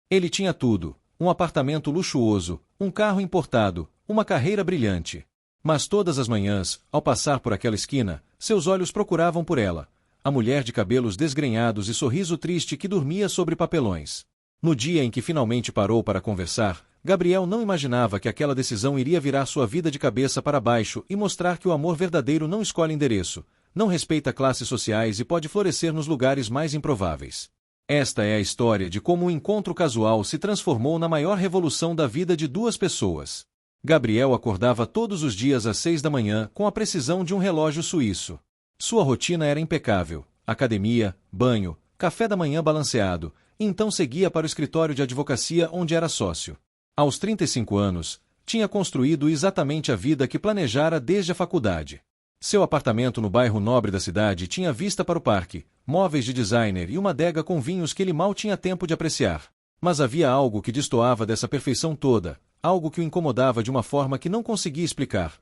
Ele tinha tudo: um apartamento luxuoso, um carro importado, uma carreira brilhante. Mas todas as manhãs, ao passar por aquela esquina, seus olhos procuravam por ela, a mulher de cabelos desgrenhados e sorriso triste que dormia sobre papelões. No dia em que finalmente parou para conversar, Gabriel não imaginava que aquela decisão iria virar sua vida de cabeça para baixo e mostrar que o amor verdadeiro não escolhe endereço, não respeita classes sociais e pode florescer nos lugares mais improváveis. Esta é a história de como um encontro casual se transformou na maior revolução da vida de duas pessoas. Gabriel acordava todos os dias às 6 da manhã com a precisão de um relógio suíço. Sua rotina era impecável: academia, banho, café da manhã balanceado, e então seguia para o escritório de advocacia onde era sócio. Aos 35 anos, tinha construído exatamente a vida que planejara desde a faculdade. Seu apartamento no bairro nobre da cidade tinha vista para o parque, móveis de designer e uma adega com vinhos que ele mal tinha tempo de apreciar. Mas havia algo que destoava dessa perfeição toda, algo que o incomodava de uma forma que não conseguia explicar.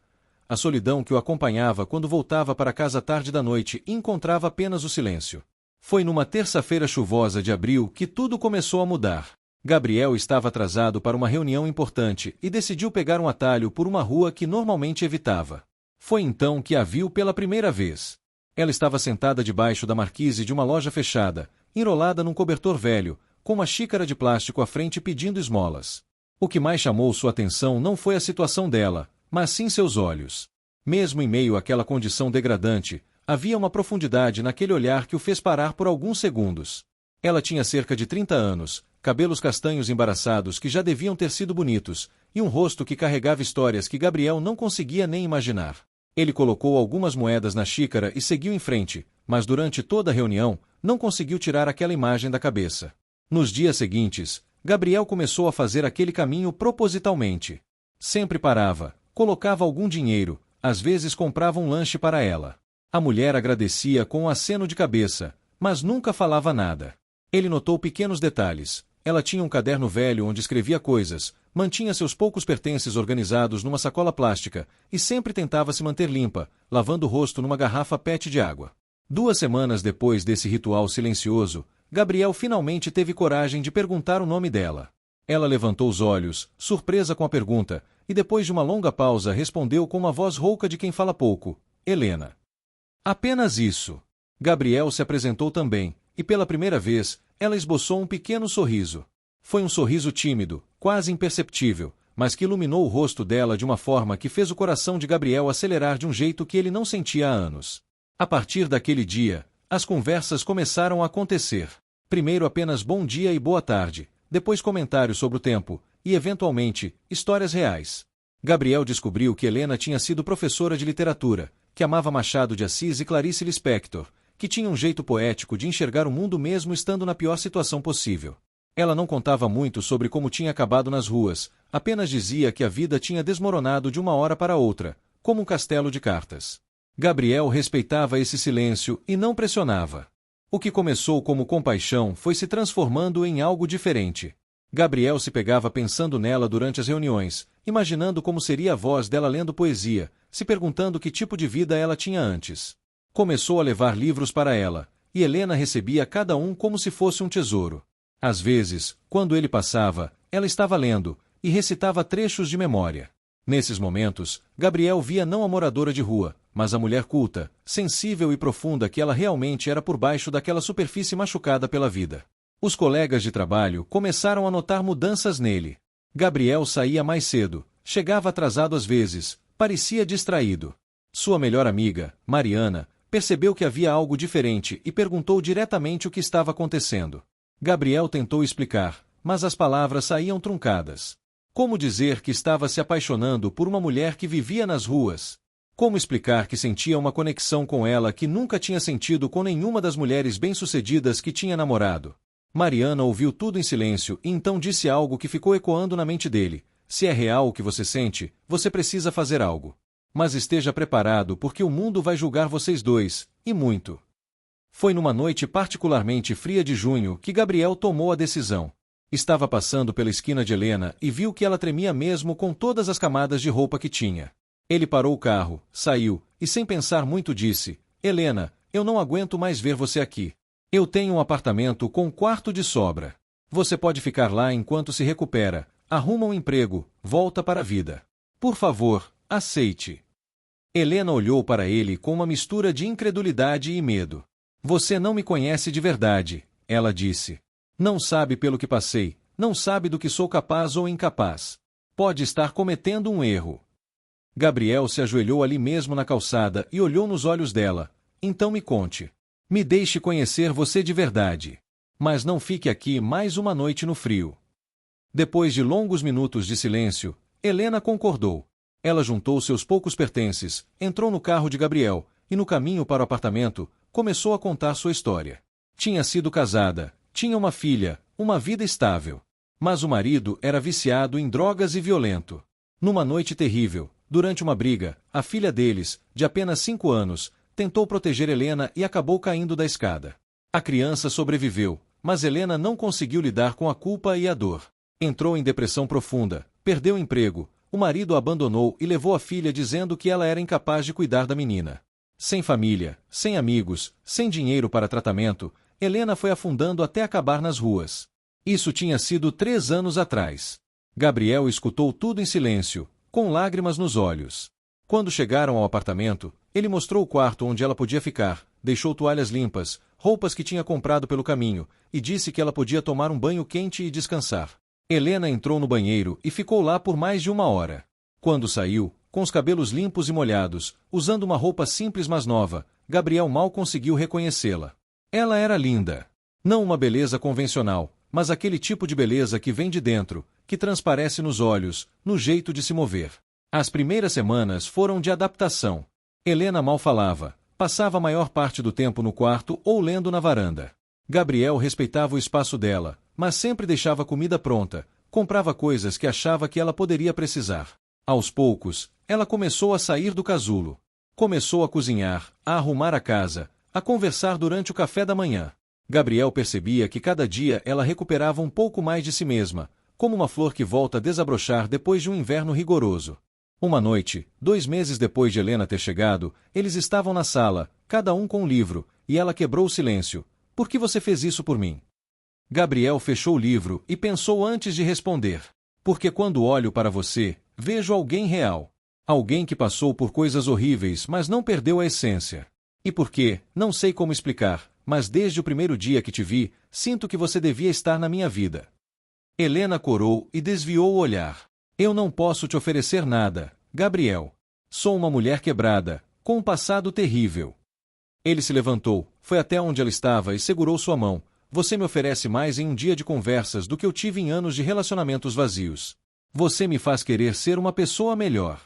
A solidão que o acompanhava quando voltava para casa tarde da noite e encontrava apenas o silêncio. Foi numa terça-feira chuvosa de abril que tudo começou a mudar. Gabriel estava atrasado para uma reunião importante e decidiu pegar um atalho por uma rua que normalmente evitava. Foi então que a viu pela primeira vez. Ela estava sentada debaixo da marquise de uma loja fechada, enrolada num cobertor velho, com uma xícara de plástico à frente pedindo esmolas. O que mais chamou sua atenção não foi a situação dela, mas sim seus olhos. Mesmo em meio àquela condição degradante, havia uma profundidade naquele olhar que o fez parar por alguns segundos. Ela tinha cerca de 30 anos, cabelos castanhos embaraçados que já deviam ter sido bonitos, e um rosto que carregava histórias que Gabriel não conseguia nem imaginar. Ele colocou algumas moedas na xícara e seguiu em frente, mas durante toda a reunião, não conseguiu tirar aquela imagem da cabeça. Nos dias seguintes, Gabriel começou a fazer aquele caminho propositalmente. Sempre parava, colocava algum dinheiro, às vezes comprava um lanche para ela. A mulher agradecia com um aceno de cabeça, mas nunca falava nada. Ele notou pequenos detalhes. Ela tinha um caderno velho onde escrevia coisas, mantinha seus poucos pertences organizados numa sacola plástica e sempre tentava se manter limpa, lavando o rosto numa garrafa PET de água. 2 semanas depois desse ritual silencioso, Gabriel finalmente teve coragem de perguntar o nome dela. Ela levantou os olhos, surpresa com a pergunta, e depois de uma longa pausa respondeu com uma voz rouca de quem fala pouco: Helena. Apenas isso. Gabriel se apresentou também, e pela primeira vez, ela esboçou um pequeno sorriso. Foi um sorriso tímido, quase imperceptível, mas que iluminou o rosto dela de uma forma que fez o coração de Gabriel acelerar de um jeito que ele não sentia há anos. A partir daquele dia, as conversas começaram a acontecer. Primeiro apenas bom dia e boa tarde, depois comentários sobre o tempo, e eventualmente, histórias reais. Gabriel descobriu que Helena tinha sido professora de literatura, que amava Machado de Assis e Clarice Lispector, que tinha um jeito poético de enxergar o mundo mesmo estando na pior situação possível. Ela não contava muito sobre como tinha acabado nas ruas, apenas dizia que a vida tinha desmoronado de uma hora para outra, como um castelo de cartas. Gabriel respeitava esse silêncio e não pressionava. O que começou como compaixão foi se transformando em algo diferente. Gabriel se pegava pensando nela durante as reuniões, imaginando como seria a voz dela lendo poesia, se perguntando que tipo de vida ela tinha antes. Começou a levar livros para ela, e Helena recebia cada um como se fosse um tesouro. Às vezes, quando ele passava, ela estava lendo, e recitava trechos de memória. Nesses momentos, Gabriel via não a moradora de rua, mas a mulher culta, sensível e profunda que ela realmente era por baixo daquela superfície machucada pela vida. Os colegas de trabalho começaram a notar mudanças nele. Gabriel saía mais cedo, chegava atrasado às vezes, parecia distraído. Sua melhor amiga, Mariana, percebeu que havia algo diferente e perguntou diretamente o que estava acontecendo. Gabriel tentou explicar, mas as palavras saíam truncadas. Como dizer que estava se apaixonando por uma mulher que vivia nas ruas? Como explicar que sentia uma conexão com ela que nunca tinha sentido com nenhuma das mulheres bem-sucedidas que tinha namorado? Mariana ouviu tudo em silêncio e então disse algo que ficou ecoando na mente dele: se é real o que você sente, você precisa fazer algo. Mas esteja preparado porque o mundo vai julgar vocês dois, e muito. Foi numa noite particularmente fria de junho que Gabriel tomou a decisão. Estava passando pela esquina de Helena e viu que ela tremia mesmo com todas as camadas de roupa que tinha. Ele parou o carro, saiu, e sem pensar muito disse: Helena, eu não aguento mais ver você aqui. Eu tenho um apartamento com um quarto de sobra. Você pode ficar lá enquanto se recupera, arruma um emprego, volta para a vida. Por favor, aceite. Helena olhou para ele com uma mistura de incredulidade e medo. Você não me conhece de verdade, ela disse. Não sabe pelo que passei, não sabe do que sou capaz ou incapaz. Pode estar cometendo um erro. Gabriel se ajoelhou ali mesmo na calçada e olhou nos olhos dela. Então me conte. Me deixe conhecer você de verdade. Mas não fique aqui mais uma noite no frio. Depois de longos minutos de silêncio, Helena concordou. Ela juntou seus poucos pertences, entrou no carro de Gabriel e, no caminho para o apartamento, começou a contar sua história. Tinha sido casada, tinha uma filha, uma vida estável. Mas o marido era viciado em drogas e violento. Numa noite terrível, durante uma briga, a filha deles, de apenas 5 anos, tentou proteger Helena e acabou caindo da escada. A criança sobreviveu, mas Helena não conseguiu lidar com a culpa e a dor. Entrou em depressão profunda, perdeu o emprego, o marido a abandonou e levou a filha dizendo que ela era incapaz de cuidar da menina. Sem família, sem amigos, sem dinheiro para tratamento, Helena foi afundando até acabar nas ruas. Isso tinha sido 3 anos atrás. Gabriel escutou tudo em silêncio, com lágrimas nos olhos. Quando chegaram ao apartamento, ele mostrou o quarto onde ela podia ficar, deixou toalhas limpas, roupas que tinha comprado pelo caminho, e disse que ela podia tomar um banho quente e descansar. Helena entrou no banheiro e ficou lá por mais de 1 hora. Quando saiu, com os cabelos limpos e molhados, usando uma roupa simples mas nova, Gabriel mal conseguiu reconhecê-la. Ela era linda. Não uma beleza convencional, mas aquele tipo de beleza que vem de dentro, que transparece nos olhos, no jeito de se mover. As primeiras semanas foram de adaptação. Helena mal falava, passava a maior parte do tempo no quarto ou lendo na varanda. Gabriel respeitava o espaço dela, mas sempre deixava comida pronta, comprava coisas que achava que ela poderia precisar. Aos poucos, ela começou a sair do casulo. Começou a cozinhar, a arrumar a casa, a conversar durante o café da manhã. Gabriel percebia que cada dia ela recuperava um pouco mais de si mesma, como uma flor que volta a desabrochar depois de um inverno rigoroso. Uma noite, 2 meses depois de Helena ter chegado, eles estavam na sala, cada um com um livro, e ela quebrou o silêncio. Por que você fez isso por mim? Gabriel fechou o livro e pensou antes de responder. Porque quando olho para você, vejo alguém real. Alguém que passou por coisas horríveis, mas não perdeu a essência. E porque, não sei como explicar, mas desde o primeiro dia que te vi, sinto que você devia estar na minha vida. Helena corou e desviou o olhar. Eu não posso te oferecer nada, Gabriel. Sou uma mulher quebrada, com um passado terrível. Ele se levantou, foi até onde ela estava e segurou sua mão. Você me oferece mais em um dia de conversas do que eu tive em anos de relacionamentos vazios. Você me faz querer ser uma pessoa melhor.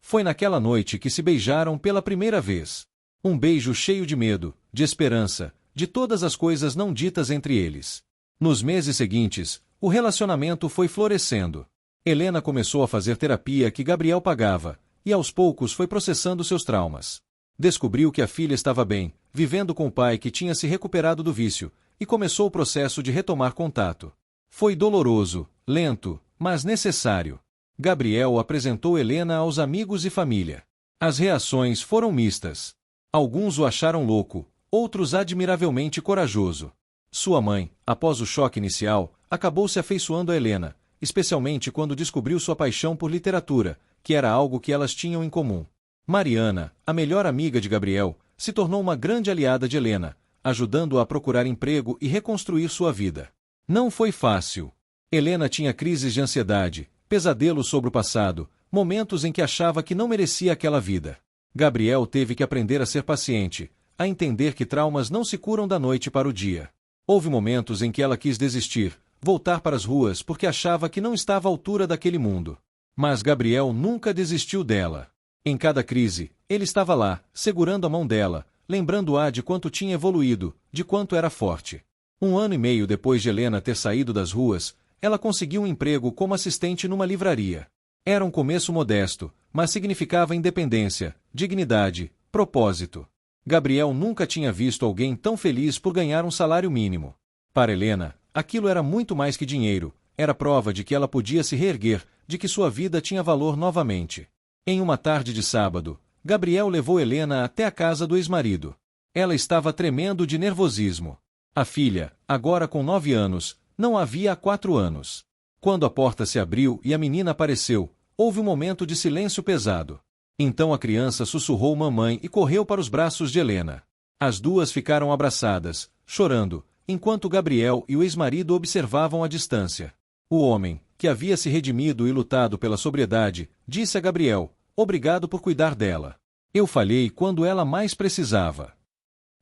Foi naquela noite que se beijaram pela primeira vez. Um beijo cheio de medo, de esperança, de todas as coisas não ditas entre eles. Nos meses seguintes, o relacionamento foi florescendo. Helena começou a fazer terapia que Gabriel pagava, e aos poucos foi processando seus traumas. Descobriu que a filha estava bem, vivendo com o pai que tinha se recuperado do vício, e começou o processo de retomar contato. Foi doloroso, lento, mas necessário. Gabriel apresentou Helena aos amigos e família. As reações foram mistas. Alguns o acharam louco, outros admiravelmente corajoso. Sua mãe, após o choque inicial, acabou se afeiçoando a Helena, especialmente quando descobriu sua paixão por literatura, que era algo que elas tinham em comum. Mariana, a melhor amiga de Gabriel, se tornou uma grande aliada de Helena, ajudando-a a procurar emprego e reconstruir sua vida. Não foi fácil. Helena tinha crises de ansiedade, pesadelos sobre o passado, momentos em que achava que não merecia aquela vida. Gabriel teve que aprender a ser paciente, a entender que traumas não se curam da noite para o dia. Houve momentos em que ela quis desistir, voltar para as ruas porque achava que não estava à altura daquele mundo. Mas Gabriel nunca desistiu dela. Em cada crise, ele estava lá, segurando a mão dela, lembrando-a de quanto tinha evoluído, de quanto era forte. 1 ano e meio depois de Helena ter saído das ruas, ela conseguiu um emprego como assistente numa livraria. Era um começo modesto, mas significava independência, dignidade, propósito. Gabriel nunca tinha visto alguém tão feliz por ganhar um salário mínimo. Para Helena, aquilo era muito mais que dinheiro, era prova de que ela podia se reerguer, de que sua vida tinha valor novamente. Em uma tarde de sábado, Gabriel levou Helena até a casa do ex-marido. Ela estava tremendo de nervosismo. A filha, agora com 9 anos, Não a via há 4 anos. Quando a porta se abriu e a menina apareceu, houve um momento de silêncio pesado. Então a criança sussurrou mamãe e correu para os braços de Helena. As duas ficaram abraçadas, chorando, enquanto Gabriel e o ex-marido observavam à distância. O homem, que havia se redimido e lutado pela sobriedade, disse a Gabriel: "Obrigado por cuidar dela. Eu falhei quando ela mais precisava."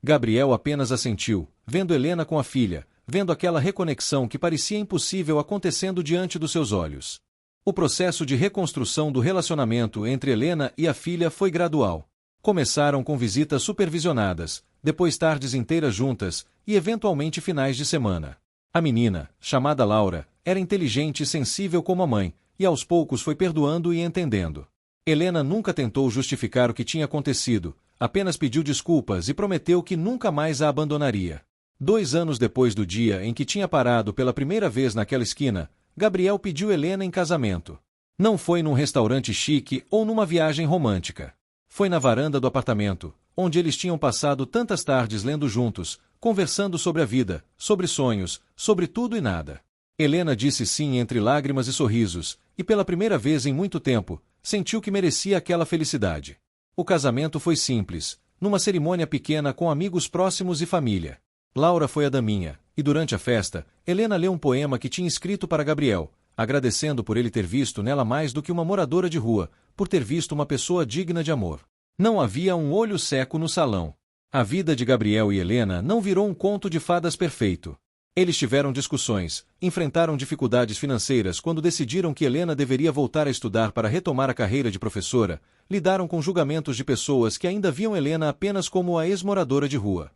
Gabriel apenas assentiu, vendo Helena com a filha, vendo aquela reconexão que parecia impossível acontecendo diante dos seus olhos. O processo de reconstrução do relacionamento entre Helena e a filha foi gradual. Começaram com visitas supervisionadas, depois tardes inteiras juntas, e eventualmente finais de semana. A menina, chamada Laura, era inteligente e sensível como a mãe, e aos poucos foi perdoando e entendendo. Helena nunca tentou justificar o que tinha acontecido, apenas pediu desculpas e prometeu que nunca mais a abandonaria. 2 anos depois do dia em que tinha parado pela primeira vez naquela esquina, Gabriel pediu Helena em casamento. Não foi num restaurante chique ou numa viagem romântica. Foi na varanda do apartamento, onde eles tinham passado tantas tardes lendo juntos, conversando sobre a vida, sobre sonhos, sobre tudo e nada. Helena disse sim entre lágrimas e sorrisos, e pela primeira vez em muito tempo, sentiu que merecia aquela felicidade. O casamento foi simples, numa cerimônia pequena com amigos próximos e família. Laura foi a daminha, e durante a festa, Helena leu um poema que tinha escrito para Gabriel, agradecendo por ele ter visto nela mais do que uma moradora de rua, por ter visto uma pessoa digna de amor. Não havia um olho seco no salão. A vida de Gabriel e Helena não virou um conto de fadas perfeito. Eles tiveram discussões, enfrentaram dificuldades financeiras quando decidiram que Helena deveria voltar a estudar para retomar a carreira de professora, lidaram com julgamentos de pessoas que ainda viam Helena apenas como a ex-moradora de rua.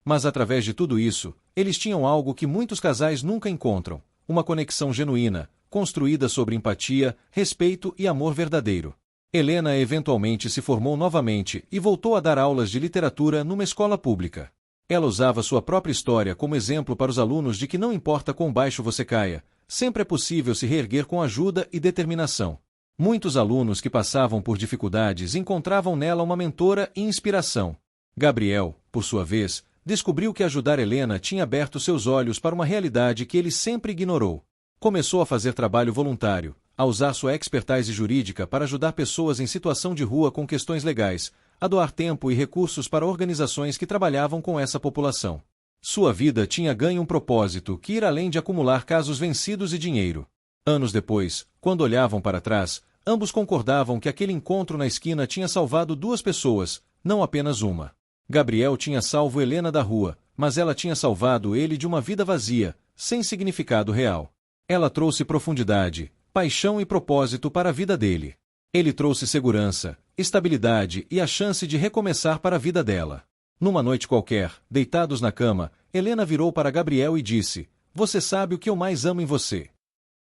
Mas através de tudo isso, eles tinham algo que muitos casais nunca encontram: uma conexão genuína, construída sobre empatia, respeito e amor verdadeiro. Helena eventualmente se formou novamente e voltou a dar aulas de literatura numa escola pública. Ela usava sua própria história como exemplo para os alunos de que não importa quão baixo você caia, sempre é possível se reerguer com ajuda e determinação. Muitos alunos que passavam por dificuldades encontravam nela uma mentora e inspiração. Gabriel, por sua vez, descobriu que ajudar Helena tinha aberto seus olhos para uma realidade que ele sempre ignorou. Começou a fazer trabalho voluntário, a usar sua expertise jurídica para ajudar pessoas em situação de rua com questões legais, a doar tempo e recursos para organizações que trabalhavam com essa população. Sua vida tinha ganho um propósito que ir além de acumular casos vencidos e dinheiro. Anos depois, quando olhavam para trás, ambos concordavam que aquele encontro na esquina tinha salvado 2 pessoas, não apenas uma. Gabriel tinha salvo Helena da rua, mas ela tinha salvado ele de uma vida vazia, sem significado real. Ela trouxe profundidade, paixão e propósito para a vida dele. Ele trouxe segurança, estabilidade e a chance de recomeçar para a vida dela. Numa noite qualquer, deitados na cama, Helena virou para Gabriel e disse: "Você sabe o que eu mais amo em você?"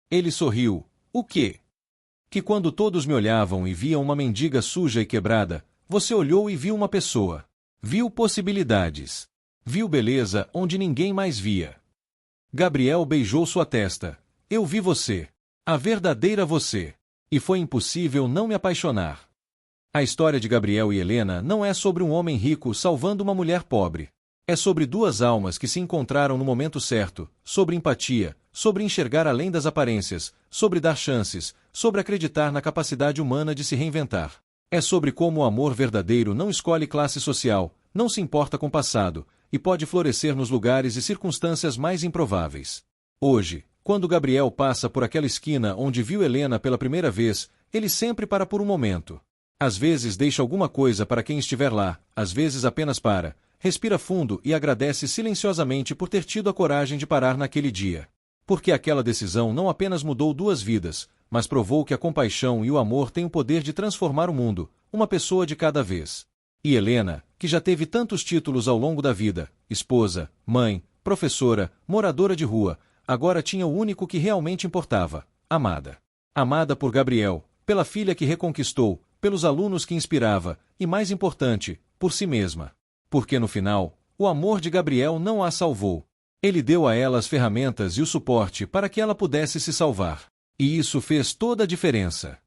Ele sorriu. "O quê?" "Que quando todos me olhavam e viam uma mendiga suja e quebrada, você olhou e viu uma pessoa. Viu possibilidades. Viu beleza onde ninguém mais via." Gabriel beijou sua testa. "Eu vi você. A verdadeira você. E foi impossível não me apaixonar." A história de Gabriel e Helena não é sobre um homem rico salvando uma mulher pobre. É sobre 2 almas que se encontraram no momento certo, sobre empatia, sobre enxergar além das aparências, sobre dar chances, sobre acreditar na capacidade humana de se reinventar. É sobre como o amor verdadeiro não escolhe classe social, não se importa com o passado, e pode florescer nos lugares e circunstâncias mais improváveis. Hoje, quando Gabriel passa por aquela esquina onde viu Helena pela primeira vez, ele sempre para por um momento. Às vezes deixa alguma coisa para quem estiver lá, às vezes apenas para, respira fundo e agradece silenciosamente por ter tido a coragem de parar naquele dia. Porque aquela decisão não apenas mudou 2 vidas, mas provou que a compaixão e o amor têm o poder de transformar o mundo, uma pessoa de cada vez. E Helena, que já teve tantos títulos ao longo da vida, esposa, mãe, professora, moradora de rua, agora tinha o único que realmente importava: amada. Amada por Gabriel, pela filha que reconquistou, pelos alunos que inspirava, e mais importante, por si mesma. Porque no final, o amor de Gabriel não a salvou. Ele deu a ela as ferramentas e o suporte para que ela pudesse se salvar. E isso fez toda a diferença.